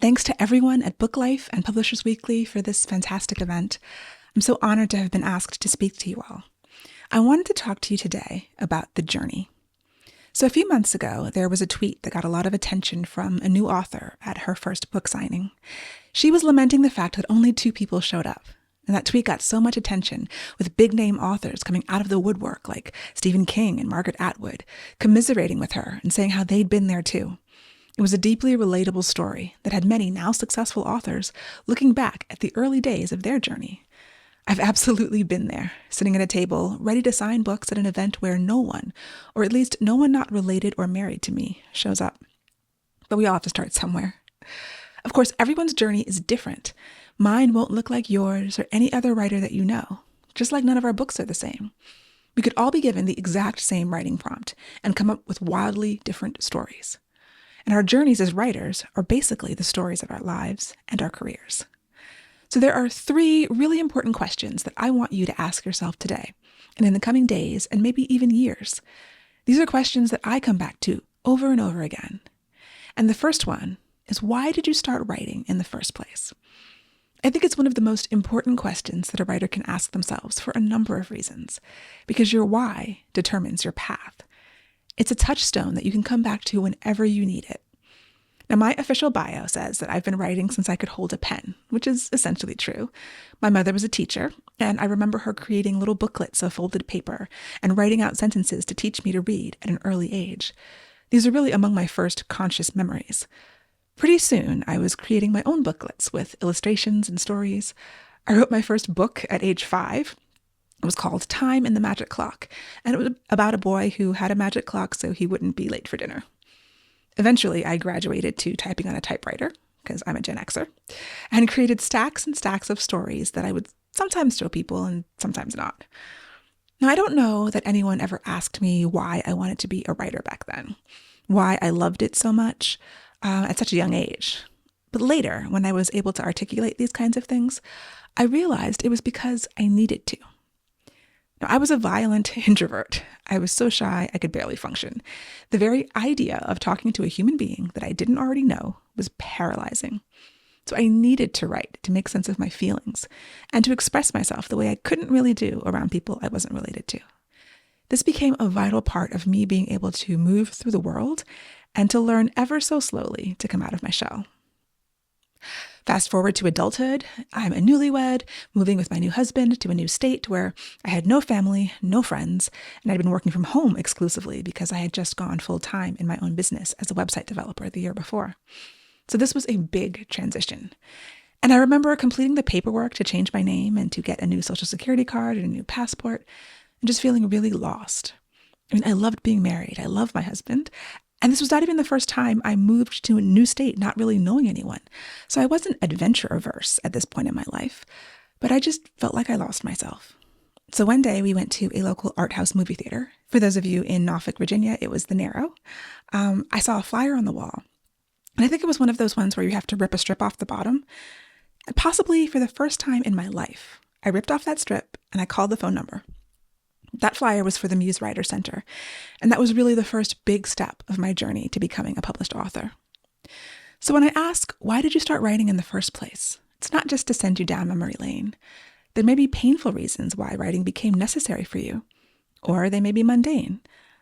Thanks to everyone at BookLife and Publishers Weekly for this fantastic event. I'm so honored to have been asked to speak to you all. I wanted to talk to you today about the journey. So a few months ago, there was a tweet that got a lot of attention from a new author at her first book signing. She was lamenting the fact that only 2 people showed up. And that tweet got so much attention, with big-name authors coming out of the woodwork like Stephen King and Margaret Atwood, commiserating with her and saying how they'd been there too. It was a deeply relatable story that had many now successful authors looking back at the early days of their journey. I've absolutely been there, sitting at a table, ready to sign books at an event where no one, or at least no one not related or married to me, shows up. But we all have to start somewhere. Of course, everyone's journey is different. Mine won't look like yours or any other writer that you know, just like none of our books are the same. We could all be given the exact same writing prompt and come up with wildly different stories. And our journeys as writers are basically the stories of our lives and our careers. So there are 3 really important questions that I want you to ask yourself today and in the coming days and maybe even years. These are questions that I come back to over and over again. And the first one is, why did you start writing in the first place? I think it's one of the most important questions that a writer can ask themselves for a number of reasons, because your why determines your path. It's a touchstone that you can come back to whenever you need it. Now, my official bio says that I've been writing since I could hold a pen, which is essentially true. My mother was a teacher, and I remember her creating little booklets of folded paper and writing out sentences to teach me to read at an early age. These are really among my first conscious memories. Pretty soon, I was creating my own booklets with illustrations and stories. I wrote my first book at age 5. It was called Time and the Magic Clock, and it was about a boy who had a magic clock so he wouldn't be late for dinner. Eventually, I graduated to typing on a typewriter, because I'm a Gen Xer, and created stacks and stacks of stories that I would sometimes show people and sometimes not. Now, I don't know that anyone ever asked me why I wanted to be a writer back then, why I loved it so much at such a young age. But later, when I was able to articulate these kinds of things, I realized it was because I needed to. Now, I was a violent introvert. I was so shy I could barely function. The very idea of talking to a human being that I didn't already know was paralyzing. So I needed to write to make sense of my feelings and to express myself the way I couldn't really do around people I wasn't related to. This became a vital part of me being able to move through the world and to learn ever so slowly to come out of my shell. Fast forward to adulthood, I'm a newlywed, moving with my new husband to a new state where I had no family, no friends, and I'd been working from home exclusively because I had just gone full-time in my own business as a website developer the year before. So this was a big transition. And I remember completing the paperwork to change my name and to get a new social security card and a new passport, and just feeling really lost. I mean, I loved being married. I love my husband. And this was not even the first time I moved to a new state, not really knowing anyone. So I wasn't adventure averse at this point in my life, but I just felt like I lost myself. So one day we went to a local art house movie theater. For those of you in Norfolk, Virginia, it was the Narrow. I saw a flyer on the wall, and I think it was one of those ones where you have to rip a strip off the bottom. And possibly for the first time in my life, I ripped off that strip and I called the phone number. That flyer was for the Muse Writer Center, and that was really the first big step of my journey to becoming a published author. So when I ask, why did you start writing in the first place? It's not just to send you down memory lane. There may be painful reasons why writing became necessary for you, or they may be mundane.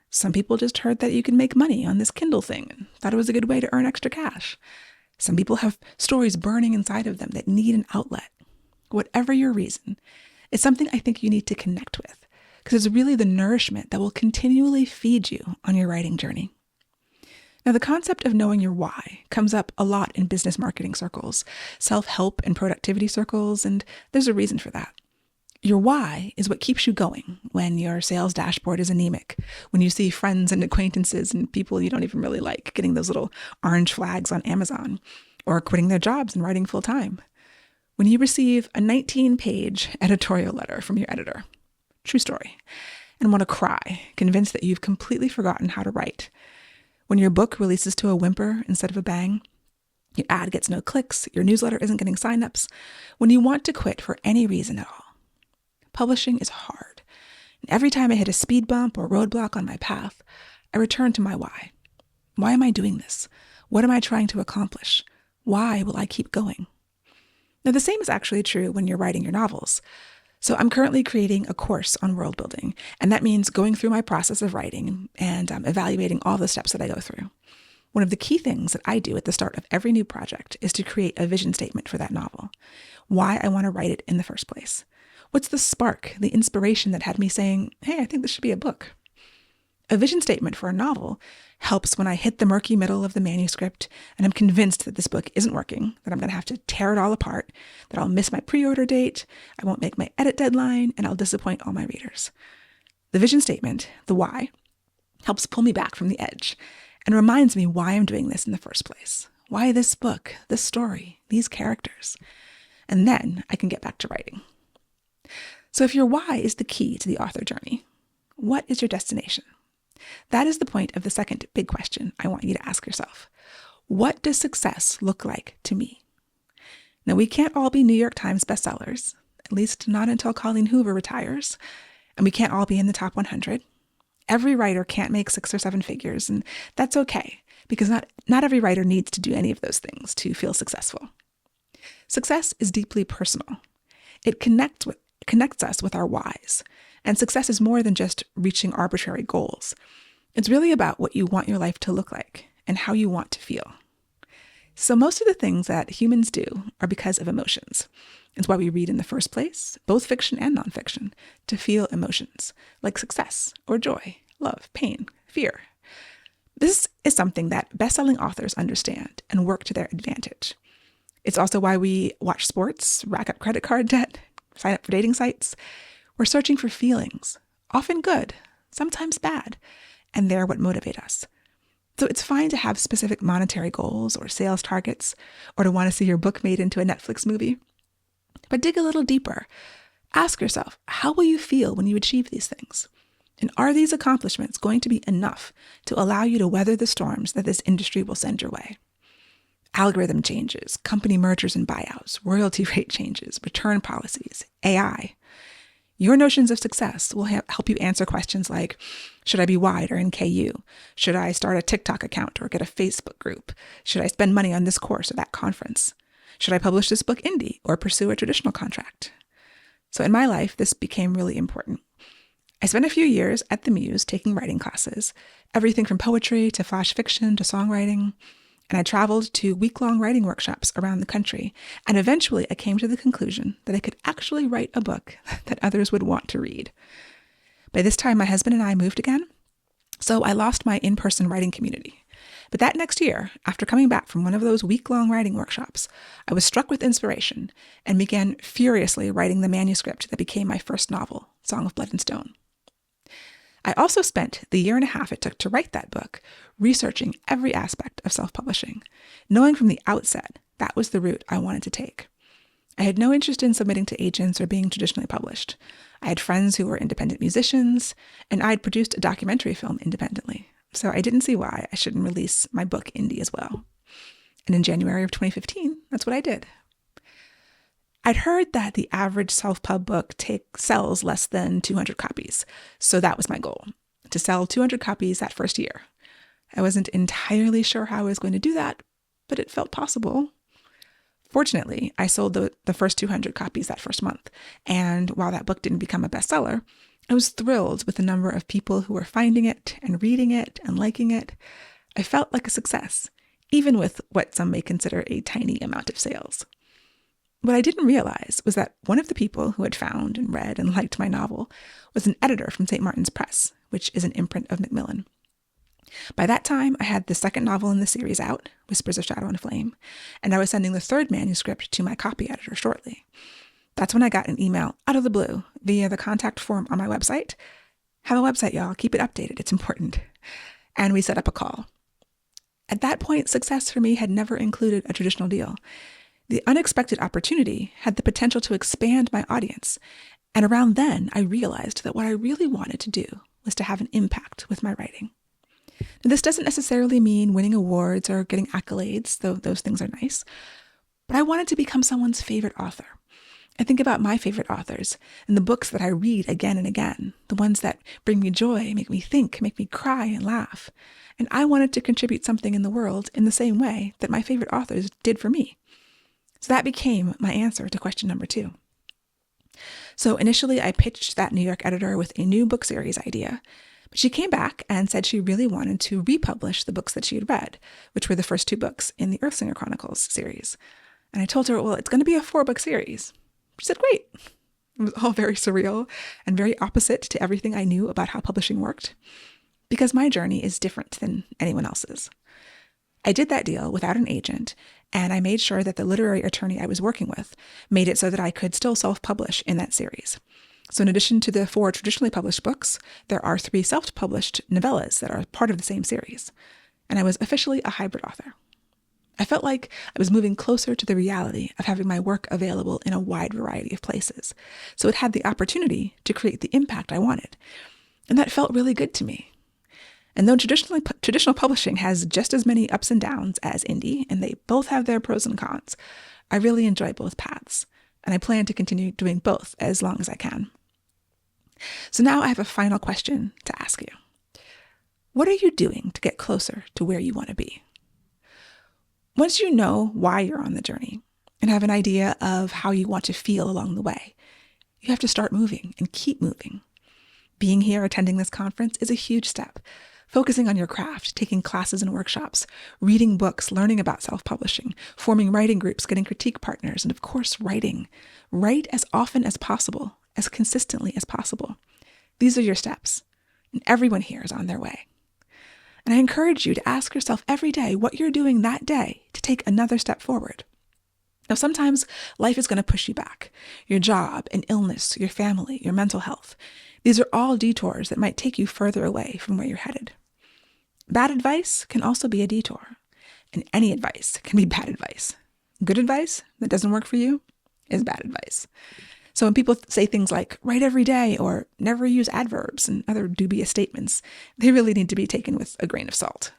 Some people just heard that you can make money on this Kindle thing and thought it was a good way to earn extra cash. Some people have stories burning inside of them that need an outlet. Whatever your reason, it's something I think you need to connect with, because it's really the nourishment that will continually feed you on your writing journey. Now, the concept of knowing your why comes up a lot in business marketing circles, self-help and productivity circles, and there's a reason for that. Your why is what keeps you going when your sales dashboard is anemic, when you see friends and acquaintances and people you don't even really like getting those little orange flags on Amazon, or quitting their jobs and writing full-time, when you receive a 19-page editorial letter from your editor. True story. And want to cry, convinced that you've completely forgotten how to write. When your book releases to a whimper instead of a bang, your ad gets no clicks, your newsletter isn't getting signups, when you want to quit for any reason at all. Publishing is hard. And every time I hit a speed bump or roadblock on my path, I return to my why. Why am I doing this? What am I trying to accomplish? Why will I keep going? Now, the same is actually true when you're writing your novels. So I'm currently creating a course on world building, and that means going through my process of writing and evaluating all the steps that I go through. One of the key things that I do at the start of every new project is to create a vision statement for that novel. Why I want to write it in the first place. What's the spark, the inspiration that had me saying, hey, I think this should be a book? A vision statement for a novel helps when I hit the murky middle of the manuscript and I'm convinced that this book isn't working, that I'm going to have to tear it all apart, that I'll miss my pre-order date, I won't make my edit deadline, and I'll disappoint all my readers. The vision statement, the why, helps pull me back from the edge and reminds me why I'm doing this in the first place. Why this book, this story, these characters? And then I can get back to writing. So if your why is the key to the author journey, what is your destination? That is the point of the second big question I want you to ask yourself. What does success look like to me? Now, we can't all be New York Times bestsellers, at least not until Colleen Hoover retires, and we can't all be in the top 100. Every writer can't make 6 or 7 figures, and that's okay, because not every writer needs to do any of those things to feel successful. Success is deeply personal. It connects us with our whys. And success is more than just reaching arbitrary goals. It's really about what you want your life to look like and how you want to feel. So most of the things that humans do are because of emotions. It's why we read in the first place, both fiction and nonfiction, to feel emotions like success or joy, love, pain, fear. This is something that best-selling authors understand and work to their advantage. It's also why we watch sports, rack up credit card debt, sign up for dating sites. We're searching for feelings, often good, sometimes bad, and they're what motivate us. So it's fine to have specific monetary goals or sales targets, or to want to see your book made into a Netflix movie. But dig a little deeper. Ask yourself, how will you feel when you achieve these things? And are these accomplishments going to be enough to allow you to weather the storms that this industry will send your way? Algorithm changes, company mergers and buyouts, royalty rate changes, return policies, AI. Your notions of success will help you answer questions like, should I be wide or in KU? Should I start a TikTok account or get a Facebook group? Should I spend money on this course or that conference? Should I publish this book indie or pursue a traditional contract? So in my life, this became really important. I spent a few years at the Muse taking writing classes, everything from poetry to flash fiction to songwriting. And I traveled to week-long writing workshops around the country. And eventually I came to the conclusion that I could actually write a book that others would want to read. By this time, my husband and I moved again, so I lost my in-person writing community. But that next year, after coming back from one of those week-long writing workshops, I was struck with inspiration and began furiously writing the manuscript that became my first novel, Song of Blood and Stone. I also spent the year and a half it took to write that book researching every aspect of self-publishing, knowing from the outset that was the route I wanted to take. I had no interest in submitting to agents or being traditionally published. I had friends who were independent musicians, and I'd produced a documentary film independently, so I didn't see why I shouldn't release my book indie as well. And in January of 2015, that's what I did. I'd heard that the average self-pub book sells less than 200 copies, so that was my goal, to sell 200 copies that first year. I wasn't entirely sure how I was going to do that, but it felt possible. Fortunately, I sold the first 200 copies that first month, and while that book didn't become a bestseller, I was thrilled with the number of people who were finding it and reading it and liking it. I felt like a success, even with what some may consider a tiny amount of sales. What I didn't realize was that one of the people who had found and read and liked my novel was an editor from St. Martin's Press, which is an imprint of Macmillan. By that time, I had the second novel in the series out, Whispers of Shadow and Flame, and I was sending the third manuscript to my copy editor shortly. That's when I got an email out of the blue via the contact form on my website. Have a website, y'all. Keep it updated. It's important. And we set up a call. At that point, success for me had never included a traditional deal. The unexpected opportunity had the potential to expand my audience. And around then, I realized that what I really wanted to do was to have an impact with my writing. Now, this doesn't necessarily mean winning awards or getting accolades, though those things are nice. But I wanted to become someone's favorite author. I think about my favorite authors and the books that I read again and again, the ones that bring me joy, make me think, make me cry and laugh. And I wanted to contribute something in the world in the same way that my favorite authors did for me. So that became my answer to question number 2. So initially I pitched that New York editor with a new book series idea, but she came back and said she really wanted to republish the books that she had read, which were the first 2 books in the Earthsinger Chronicles series. And I told her, well, it's going to be a 4-book series. She said, great. It was all very surreal and very opposite to everything I knew about how publishing worked, because my journey is different than anyone else's. I did that deal without an agent, and I made sure that the literary attorney I was working with made it so that I could still self-publish in that series. So in addition to the 4 traditionally published books, there are 3 self-published novellas that are part of the same series. And I was officially a hybrid author. I felt like I was moving closer to the reality of having my work available in a wide variety of places. So it had the opportunity to create the impact I wanted. And that felt really good to me. And though traditional publishing has just as many ups and downs as indie, and they both have their pros and cons, I really enjoy both paths. And I plan to continue doing both as long as I can. So now I have a final question to ask you. What are you doing to get closer to where you want to be? Once you know why you're on the journey and have an idea of how you want to feel along the way, you have to start moving and keep moving. Being here attending this conference is a huge step. Focusing on your craft, taking classes and workshops, reading books, learning about self-publishing, forming writing groups, getting critique partners, and of course, writing. Write as often as possible, as consistently as possible. These are your steps, and everyone here is on their way. And I encourage you to ask yourself every day what you're doing that day to take another step forward. Now, sometimes life is going to push you back. Your job, an illness, your family, your mental health. These are all detours that might take you further away from where you're headed. Bad advice can also be a detour, and any advice can be bad advice. Good advice that doesn't work for you is bad advice. So when people say things like write every day or never use adverbs and other dubious statements, they really need to be taken with a grain of salt.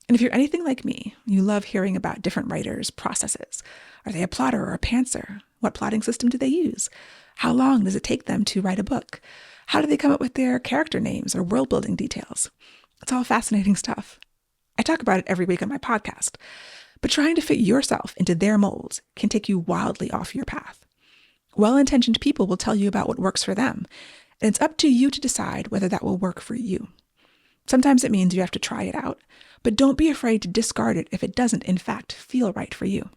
And if you're anything like me, you love hearing about different writers' processes. Are they a plotter or a pantser? What plotting system do they use? How long does it take them to write a book? How do they come up with their character names or world-building details? It's all fascinating stuff. I talk about it every week on my podcast. But trying to fit yourself into their molds can take you wildly off your path. Well-intentioned people will tell you about what works for them, and it's up to you to decide whether that will work for you. Sometimes it means you have to try it out, but don't be afraid to discard it if it doesn't, in fact, feel right for you.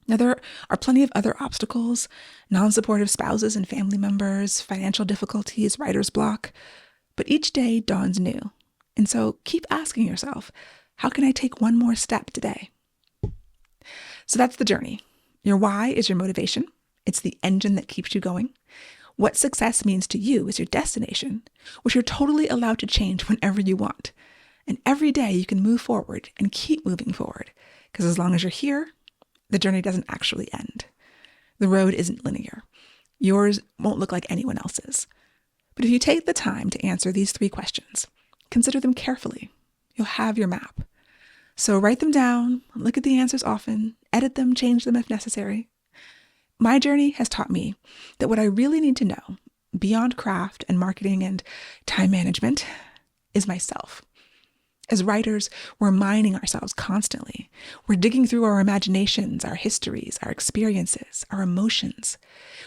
Now, there are plenty of other obstacles, non-supportive spouses and family members, financial difficulties, writer's block, but each day dawns new. And so keep asking yourself, how can I take one more step today? So that's the journey. Your why is your motivation. It's the engine that keeps you going. What success means to you is your destination, which you're totally allowed to change whenever you want. And every day you can move forward and keep moving forward, because as long as you're here, the journey doesn't actually end. The road isn't linear. Yours won't look like anyone else's. But if you take the time to answer these 3 questions, consider them carefully, you'll have your map. So write them down, look at the answers often, edit them, change them if necessary. My journey has taught me that what I really need to know, beyond craft and marketing and time management, is myself. As writers, we're mining ourselves constantly. We're digging through our imaginations, our histories, our experiences, our emotions.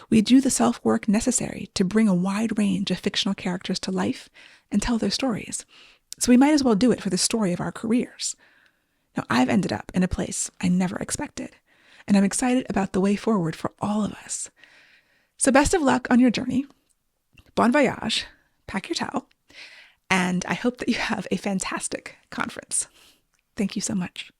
We do the self-work necessary to bring a wide range of fictional characters to life and tell their stories. So we might as well do it for the story of our careers. Now, I've ended up in a place I never expected, and I'm excited about the way forward for all of us. So best of luck on your journey. Bon voyage. Pack your towel. And I hope that you have a fantastic conference. Thank you so much.